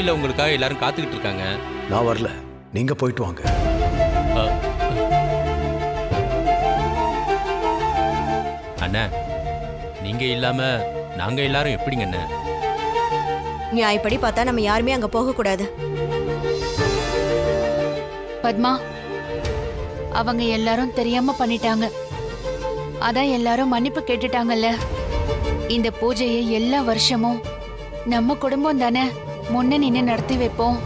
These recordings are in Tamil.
கோவில்ல உங்களுக்காக எல்லாரும் காத்துக்கிட்டு இருக்காங்க. நான் வரல, நீங்க போயிட்டு வாங்க. அண்ணா, நீங்க இல்லாம நாங்க எல்லாரும் எப்படிங்க அண்ணா? நியாயப்படி பார்த்தா நம்ம யாருமே அங்க போக கூடாது. பத்மா, அவங்க எல்லாரும் தெரியாம பண்ணிட்டாங்க. அதான் எல்லாரும் மன்னிப்பு கேட்டுட்டாங்கல்ல. இந்த பூஜையை எல்லா வருஷமும் நம்ம குடும்பம் தானே முன்ன நின்று நடத்தி வைப்போம்.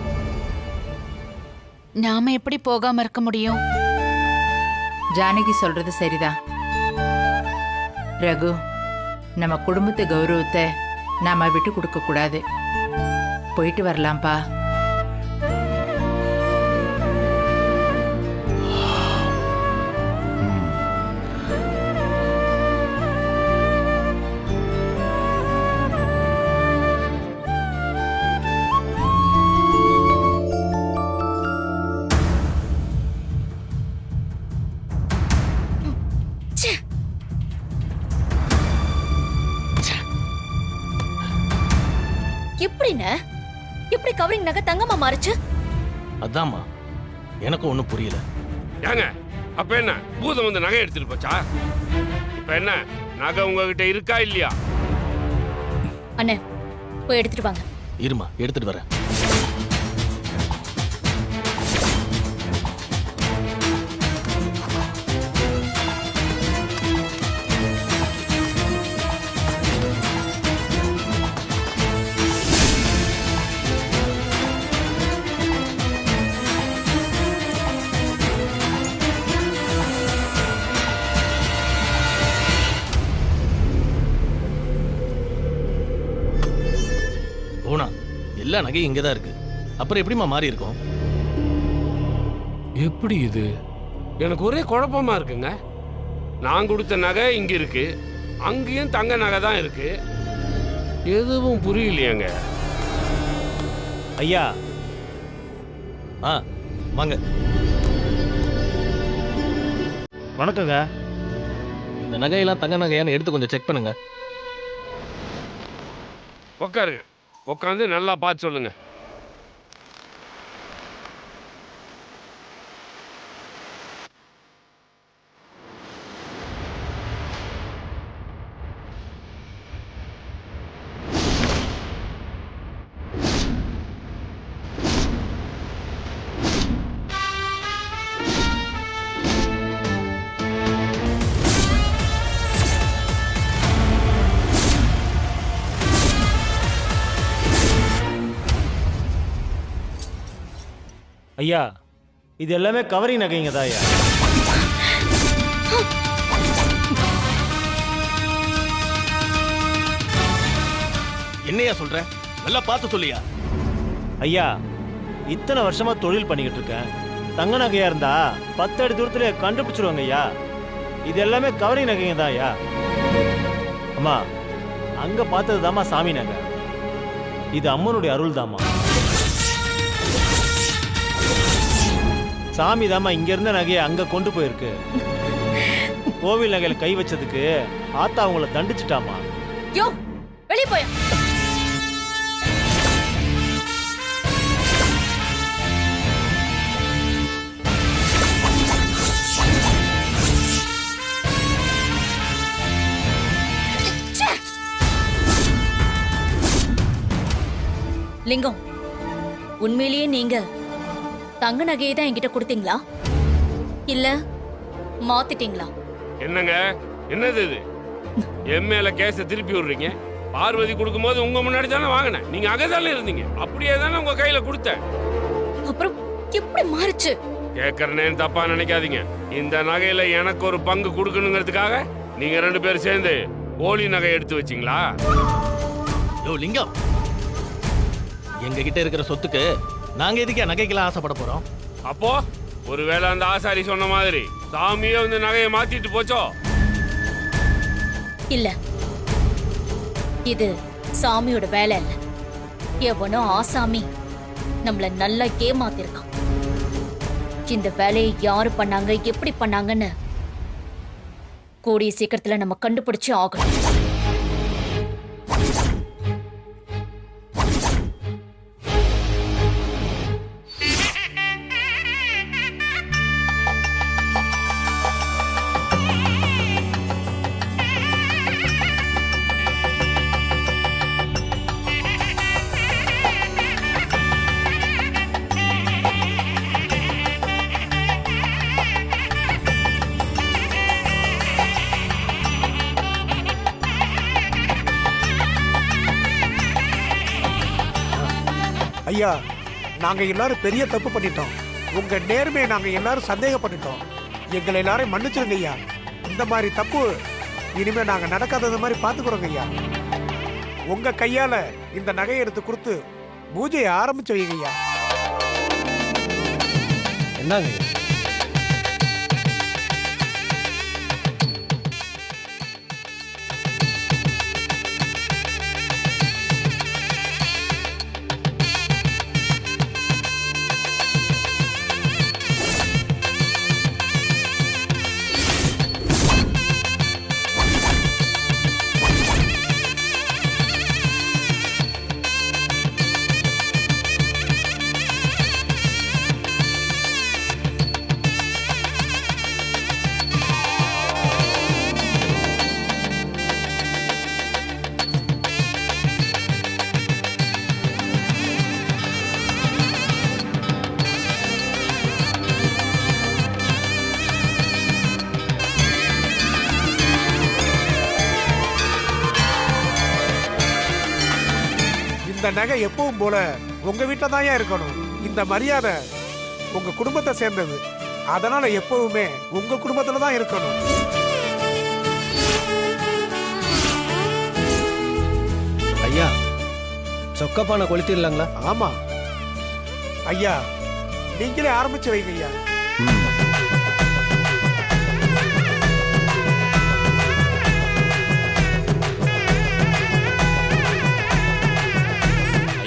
நாம எப்படி போகாம இருக்க முடியும்? ஜானகி சொல்றது சரிதான். ரகு, நம்ம குடும்பத்து கௌரவத்தை நாம விட்டு கொடுக்க கூடாது. போயிட்டு வரலாம்ப்பா. எப்படின்னு எப்படி கவரிங் நகை தங்கமா மாறுச்சு? அதாம்மா எனக்கும் ஒன்றும் புரியல. ஏங்க அப்ப என்ன பூதம் வந்து நகை எடுத்துட்டு போச்சா? இப்ப என்ன நகை உங்ககிட்ட இருக்கா இல்லையா? அண்ணே, போய் எடுத்துட்டு வாங்க. இருமா, எடுத்துட்டு வரேன். போனா எல்லா நகையும் இங்கதான் இருக்கு. அப்புறம் எப்படிமா மாறி இருக்கும்? எப்படி இது? எனக்கு ஒரே குழப்பமா இருக்குங்க. நான் கொடுத்த நகை இங்க இருக்கு, அங்கேயும் தங்க நகை தான் இருக்கு. எதுவும் புரியலையாங்க. ஐயா, வாங்க. வணக்கங்க. இந்த நகையெல்லாம் தங்க நகையான்னு எடுத்து கொஞ்சம் செக் பண்ணுங்க. உட்காருங்க, உட்காந்து நல்லா பார்த்து சொல்லுங்க. ஐயா, இது எல்லாமே கவரிங் நகைங்க தான் ஐயா. என்னையா சொல்ற? நல்லா பார்த்து சொல்லியா. ஐயா, இத்தனை வருஷமா தொழில் பண்ணிக்கிட்டு இருக்கேன். தங்க நகையா இருந்தா 10 அடி தூரத்துல கண்டுபிடிச்சிருவாங்க ஐயா. இது எல்லாமே கவரிங் நகைங்க தான் ஐயா. அம்மா, அங்க பார்த்தது தாமா சாமி நகை. இது அம்மனுடைய அருள் தாமா. சாமி தாமா இங்க இருந்த நகையை அங்க கொண்டு போயிருக்கு. கோவில் நகையில கை வச்சதுக்கு ஆத்தா அவங்கள தண்டிச்சுட்டாமா. யோ, வெளிய போய். லிங்கம், உண்மையிலேயே நீங்க தங்க நகையை தான் என்கிட்ட கொடுத்தீங்களா இல்ல மாத்திட்டீங்களா? என்னங்க, என்னது இது? என் மேல கேஸ திருப்பி விடுறீங்க. பார்வதி கொடுக்கும்போது உங்க முன்னாடி தானே வாங்கினேன். நீங்க அகதால இருந்தீங்க. அப்படியே தானே உங்க கையில கொடுத்தேன். அப்புறம் எப்படி மாறுச்சு? கேட்கறேன்னு தப்பா நினைக்காதீங்க. இந்த நகையில எனக்கு ஒரு பங்கு கொடுக்கணுங்கிறதுக்காக நீங்க 2 பேரும் சேர்ந்து போலி நகை எடுத்து வச்சீங்களா? யோ லிங்கம், எங்க கிட்ட இருக்கிற சொத்துக்கு நாங்க எதுக்கே நகைக்கெல்லாம் ஆசைப்பட போறோம்? அப்போ ஒருவேளை அந்த ஆசாரி சொன்ன மாதிரி சாமியே வந்து நகையை மாத்திட்டு போச்சோ? இல்ல, இது சாமியோட வேலை இல்ல. எவனோ ஆசாமி நம்மள நல்லா ஏமாத்திருக்கான். இந்த வேலையை யாரு பண்ணாங்க, எப்படி பண்ணாங்கன்னு கூடிய சீக்கிரத்துல நம்ம கண்டுபிடிச்சு ஆகணும். ஐயா, நாங்க எல்லாரும் பெரிய தப்பு பண்ணிட்டோம். உங்க நேர்மையை நாங்க எல்லாரும் சந்தேகப்பட்டுட்டோம். எங்களை எல்லாரையும் மன்னிச்சிருங்க ஐயா. இந்த மாதிரி தப்பு இனிமே நாங்க நடக்காதது மாதிரி பாத்துக்கிறோங்க ஐயா. உங்க கையால இந்த நகையை எடுத்து கொடுத்து பூஜையை ஆரம்பிச்சு வைங்க ஐயா. என்னங்க இந்த நகை எப்பவும் போல உங்க வீட்டில் தான் இருக்கணும். இந்த மரியாதை உங்க குடும்பத்தை சேர்ந்தது. அதனால எப்பவுமே உங்க குடும்பத்துல தான் இருக்கணும். ஐயா, சொக்கப்பானை கொளுத்திடலாங்களா? ஆமா ஐயா, நீங்களே ஆரம்பிச்சு வைங்க ஐயா.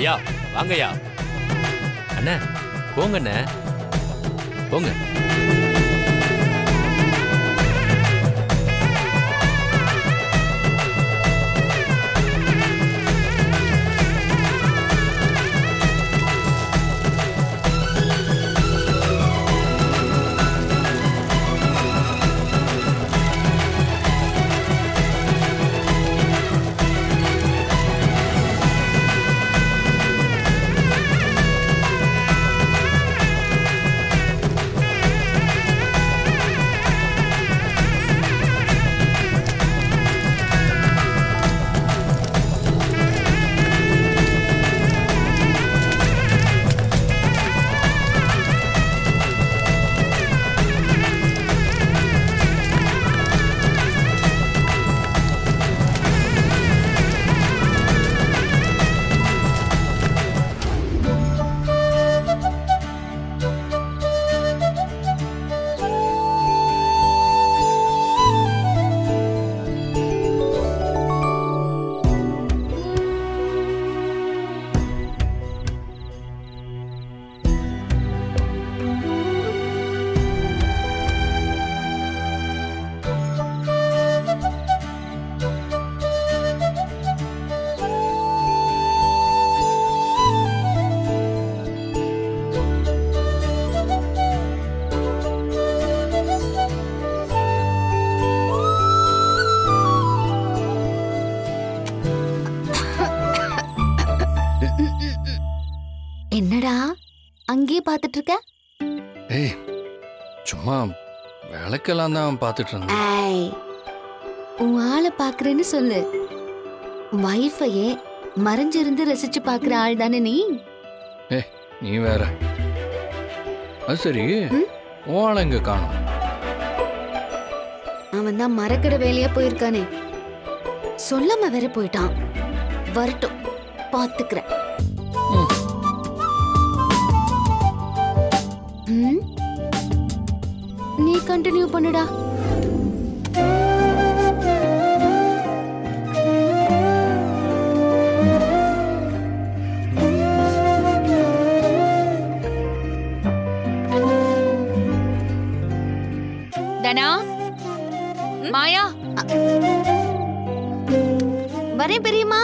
ஐயா வாங்கய்யா. அண்ணே போங்க அண்ணே, போங்க. என்னடா அங்கேயே பாத்துட்டு இருக்க? ஏய், சும்மா விளக்கெல்லாம் தான் பார்த்துட்டு இருந்தேன். ஐய், உன் ஆளை பாக்குறேன்னு சொல்லு. வைஃபையே மறைஞ்சிருந்து ரசிச்சு பாக்குற ஆள் தானே நீ? நீ வேற. அது சரி, உன் ஆளை எங்க காணோம்? அவன் தான் மரக்கடை வேலையா போயிருக்கானே, சொல்லாம வேற போயிட்டான். வரட்டும், பாத்துக்கிறேன். நீ கண்டினியூ பண்ணுடா. தனா, மாயா, வரேன் பெரியம்மா.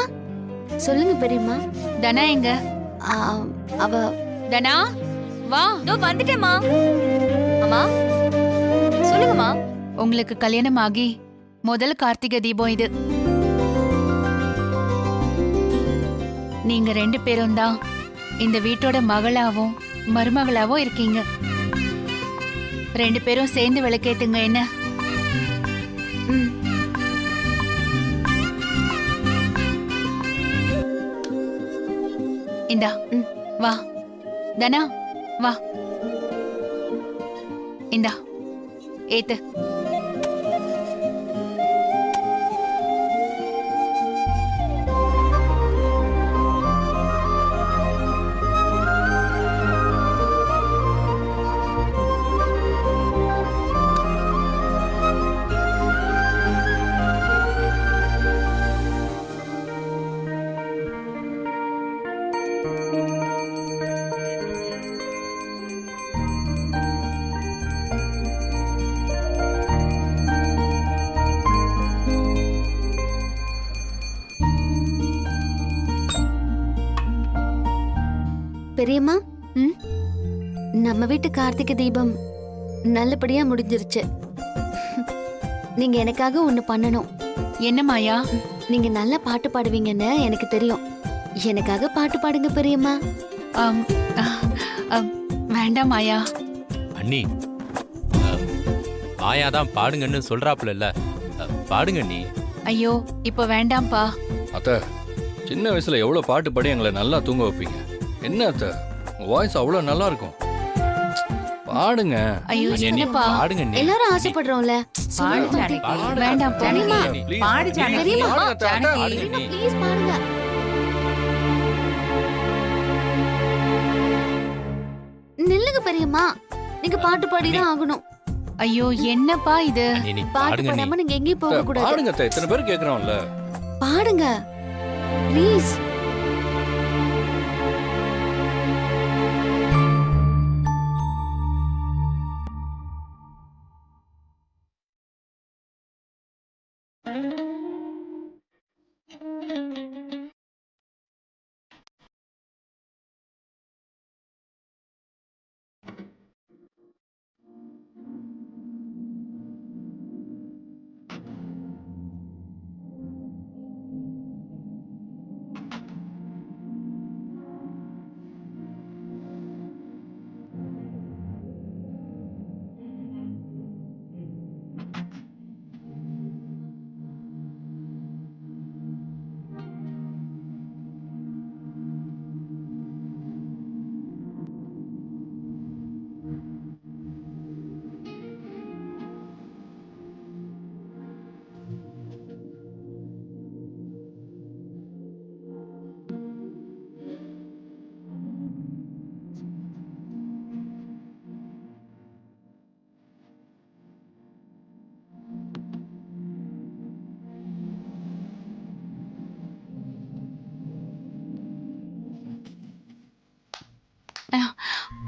சொல்லுங்க பெரியம்மா. தனா எங்க? அவ தனா வா. வந்துட்டேம்மா. அம்மா சொல்லுங்கம்மா. உங்களுக்கு கல்யாணம் ஆகி முதல் கார்த்திகை தீபம் இது. நீங்க 2 பேரும் தான் இந்த வீட்டோட மகளாவும் மருமகளாவும் இருக்கீங்க. 2 பேரும் சேர்ந்து விளக்கேத்துங்க. என்ன? இந்தா வா தனா வா இந்தா ஏத்து. பெரியம்மா, நம்ம வீட்டு கார்த்திகை தீபம் நல்லபடியா முடிஞ்சிருச்சு. நீங்க எனக்காக ஒண்ணு பண்ணணும். என்ன மாயா? நீங்க நல்லா பாட்டு பாடுவீங்கன்னு எனக்கு தெரியும். எனக்காக பாட்டு பாடுங்க பெரியம்மா. ஆம், வேண்டாம் மாயா. அண்ணி மாயா தான் பாடுங்கன்னு சொல்றாப்புல இல்ல, பாடுங்க அண்ணி. ஐயோ இப்ப வேண்டாம்ப்பா. அத்தை, சின்ன வயசுல எவ்வளவு பாட்டு பாடி எங்களை நல்லா தூங்க வைப்பீங்க. என்ன அத்தை, உங்க வாய்ஸ் அவ்வளவு நல்லா இருக்கும். பாடுங்க. ஐயோ அண்ணி, என்னப்பா? பாடுங்க அண்ணி. எல்லாரும் ஆசைப்படுறோம்ல. பாடு ஜானகி. வேண்டாம் பெரியம்மா. Please. பாடு ஜானகி. பெரியம்மா. பாடுங்க அத்தை, அத்தை. ஜானகி. ப்ளீஸ் பாடுங்க. நில்லுங்க பெரியம்மா, நீங்க பாட்டு பாடிதான் ஆகணும். ஐயோ என்னப்பா இது? அண்ணி, நீ பாட்டு பாடுங்க அண்ணி. பாடாம நீங்க எங்கேயும் போக கூடாது. பாடுங்க அத்தை, இத்தனை பேர் கேக்குறோம்ல. பாடுங்க ப்ளீஸ்.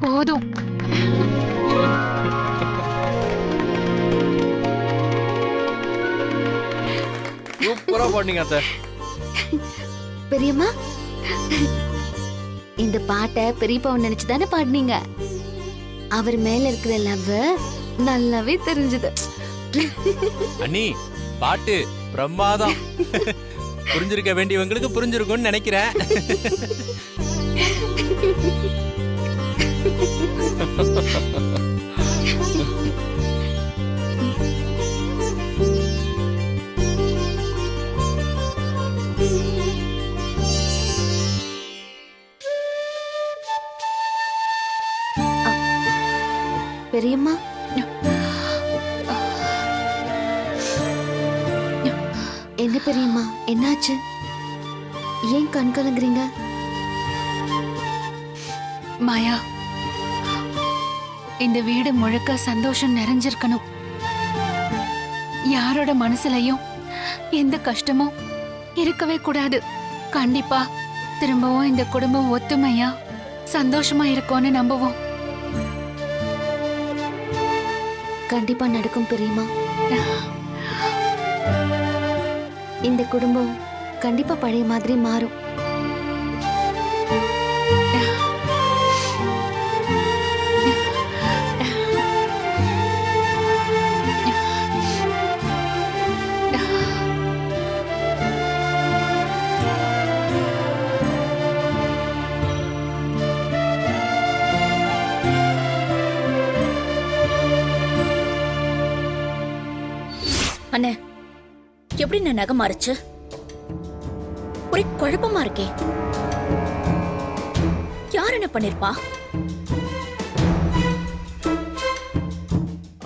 போதும். சூப்பரா பாடுனீங்க அத்தை. பெரியம்மா, இந்த பாட்டை பெரியப்பாவை நினைச்சுதானே பாடுனீங்க? அவர் மேல இருக்கிற லவ் நல்லாவே தெரிஞ்சது. அண்ணி பாட்டு பிரமாதம். புரிஞ்சிருக்க வேண்டியவங்களுக்கு புரிஞ்சிருக்கும்னு நினைக்கிறேன். பெரியம்மா, என்ன பெரியம்மா, என்னாச்சு? ஏன் கண் கலங்குறீங்க? மாயா, இந்த வீடு முழுக்க சந்தோஷம் நிறைஞ்சிருக்கணும். யாரோட மனசுலயும் எந்த கஷ்டமும் இருக்கவே கூடாது. கண்டிப்பா திரும்பவும் இந்த குடும்பம் ஒத்துமையா சந்தோஷமா இருக்கும்னு நம்புவோம். கண்டிப்பா நடக்கும் பெரியம்மா. இந்த குடும்பம் கண்டிப்பா பழைய மாதிரி மாறும். அண்ணே, எப்படி நான் நகை மாறுச்சு? ஒரே குழப்பமா இருக்கே. யார் என்ன பண்ணிருப்பா?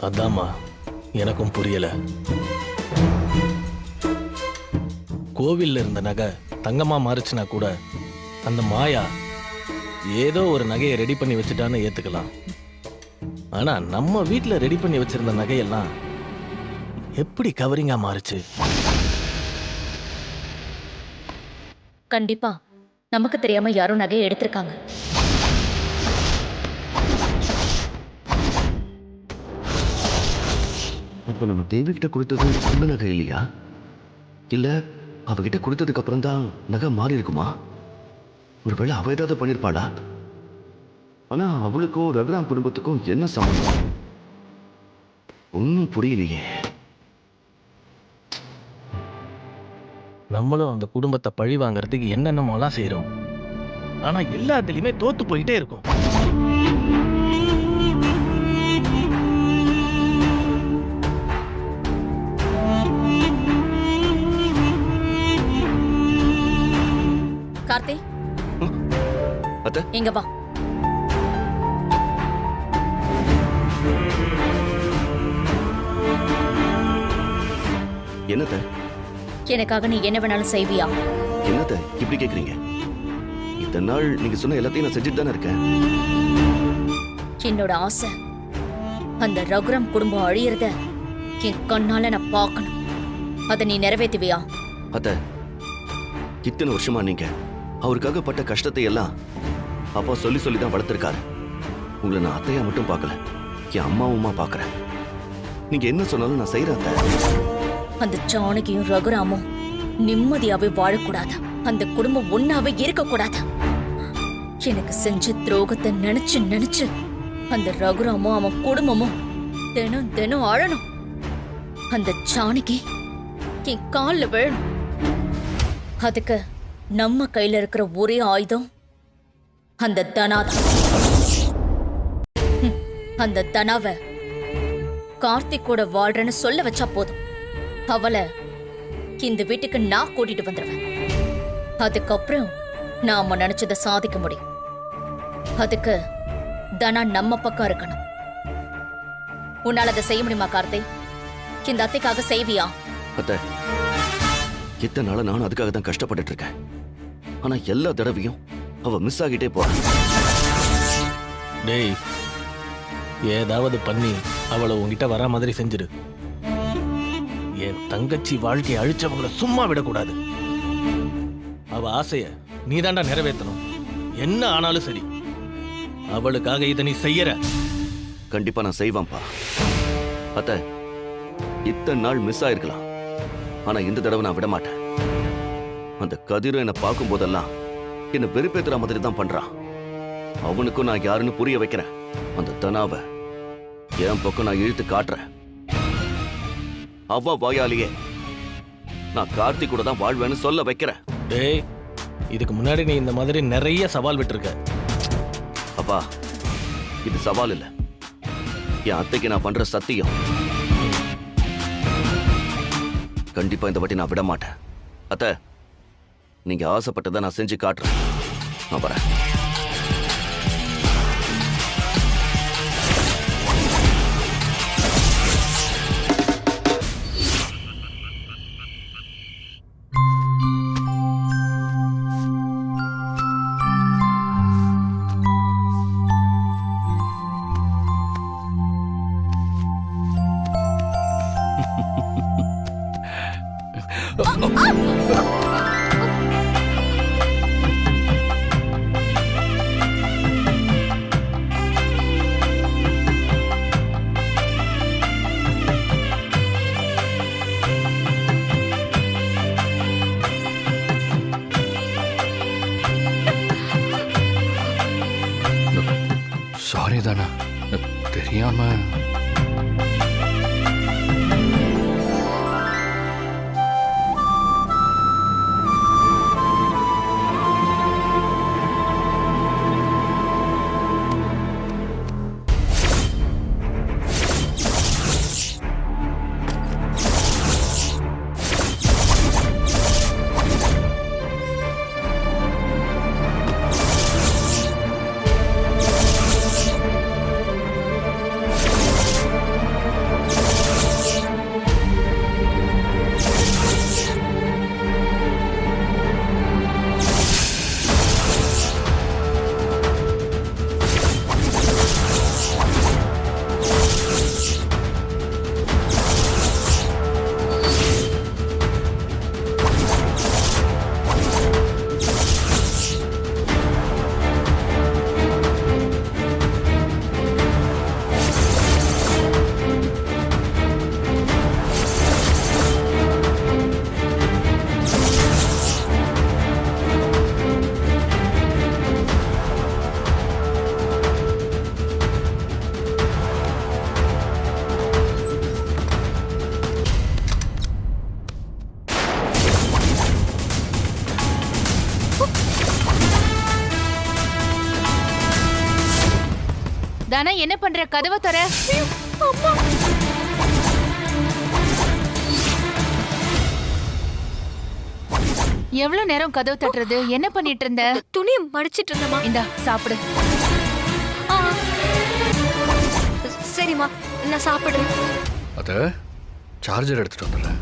அதாம்மா எனக்கும் புரியல. கோவில்ல இருந்த நகை தங்கமா மாறுச்சுன்னா கூட அந்த மாயா ஏதோ ஒரு நகையை ரெடி பண்ணி வச்சுட்டான்னு ஏத்துக்கலாம். ஆனா நம்ம வீட்ல ரெடி பண்ணி வச்சிருந்த நகையெல்லாம் எப்படி கவரிங்கா மாறுச்சு? கண்டிப்பா நமக்கு தெரியாம யாரும் நகையை எடுத்திருக்காங்க. அப்ப நம்ம தேவி கிட்ட கொடுத்தது அந்த நகை இல்லையா? இல்ல அவகிட்ட கொடுத்ததுக்கு அப்புறம் தான் நகை மாறி இருக்குமா? ஒருவேளை அவ ஏதாவது பண்ணிருப்பாளா? ஆனா அவளுக்கும் ரகுராம் குடும்பத்துக்கும் என்ன சம்பந்தம்? ஒன்னும் புரியலையே. நம்மளும் அந்த குடும்பத்தை பழி வாங்கறதுக்கு என்னென்னமோலாம் செய்யறோம். ஆனா எல்லாத்துலயுமே தோத்து போயிட்டே இருக்கும். கார்த்தி, அத்தை, இங்க வா. என்னத்த? எனக்காக நீ என்ன வேணாலும் செய்வியா? என்னத்த இப்படி கேக்குறீங்க? இத்தனை நாள் நீங்க சொன்ன எல்லாத்தையும் நான் செஞ்சுட்டு தானே இருக்கேன். என்னோட ஆசை அந்த ரகுராம் குடும்பம் அழியறத என் கண்ணால நான் பார்க்கணும். அதை நீ நிறைவேற்றுவியா? அத்த, இத்தனை வருஷமா நீங்க அவருக்காக பட்ட கஷ்டத்தை எல்லாம் அப்பா சொல்லி சொல்லி தான் வளர்த்திருக்காரு. உங்களை நான் அத்தையா மட்டும் பார்க்கல, என் அம்மாவுமா பார்க்கறேன். நீங்க என்ன சொன்னாலும் நான் செய்யறேன் அத்தை. அந்த ஜானகியும் ரகுராமும் நிம்மதியாவே வாழக்கூடாது. அந்த குடும்பம் ஒன்னாவே இருக்கக்கூடாது. எனக்கு செஞ்ச துரோகத்தை நினைச்சு நினைச்சு அந்த ரகுராமும் அவன் குடும்பமும் தினம் தினம் அழணும். அந்த ஜானகி என் கால்ல விழணும். அதுக்கு நம்ம கையில இருக்கிற ஒரே ஆயுதம் அந்த தனாதான். அந்த தனாவை கார்த்திக் கூட வாழ்றேன்னு சொல்ல வச்சா போதும். அவளை இந்த வீட்டுக்கு நான் கூட்டிட்டு வந்துடுவேன். அதுக்கப்புறம் நாம நினைச்சதை சாதிக்க முடியும். அதுக்கு தனா நம்ம பக்கம் இருக்கணும். உன்னால அதை செய்ய முடியுமா கார்த்திக்? இந்த அத்தைக்காக செய்வியா? அத்தை, இத்தனை நாள நான் அதுக்காக தான் கஷ்டப்பட்டுட்டு இருக்கேன். ஆனா எல்லா தடவையும் அவ மிஸ் ஆகிட்டே போறான். டேய், ஏதாவது பண்ணி அவளை உங்ககிட்ட வரா மாதிரி செஞ்சிரு. என் தங்கச்சி வாழ்க்கையை அழிச்சவங்கள சும்மா விடக்கூடாது. அவ ஆசைய நீதாண்டா நிறைவேற்றணும். என்ன ஆனாலும் சரி, அவளுக்காக இதை நீ செய்யற. கண்டிப்பா நான் செய்வேன்ப்பா. அத்தை, இத்தனை நாள் மிஸ் ஆயிருக்கலாம், ஆனா இந்த தடவை நான் விட மாட்டேன். அந்த கதிர என்னை பார்க்கும் போதெல்லாம் என்ன வெறுப்பேத்துற மாதிரி தான் பண்றான். அவனுக்கும் நான் யாருன்னு புரிய வைக்கிறேன். அந்த தனாவை என் பக்கம் நான் இழுத்து காட்டுறேன். அவ வாயாலேயே நான் கார்த்திக் கூட தான் வாழ்வேன்னு சொல்ல வைக்கிறேன். டேய், இதுக்கு முன்னாடி நீ இந்த மாதிரி நிறைய சவால் விட்டுருக்க. அப்பா, இது சவால் இல்ல, என் அத்தைக்கு நான் பண்ற சத்தியம். கண்டிப்பா இந்த வாட்டி நான் விட மாட்டேன். அத்தை, நீங்க ஆசைப்பட்டதை நான் செஞ்சு காட்டுறேன். நான் வரேன். சாரி தானா, தெரியாம. தானா என்ன பண்ற? கதவை தர. எவ்வளவு நேரம் கதவு தட்டுறது? என்ன பண்ணிட்டு இருந்த? துணி மடிச்சிட்டு இருந்தமா. இந்தா சாப்பிடு. சரிம்மா, நான் சாப்பிடுறேன். அத்த சார்ஜர் எடுத்துட்டு வந்துடுறேன்.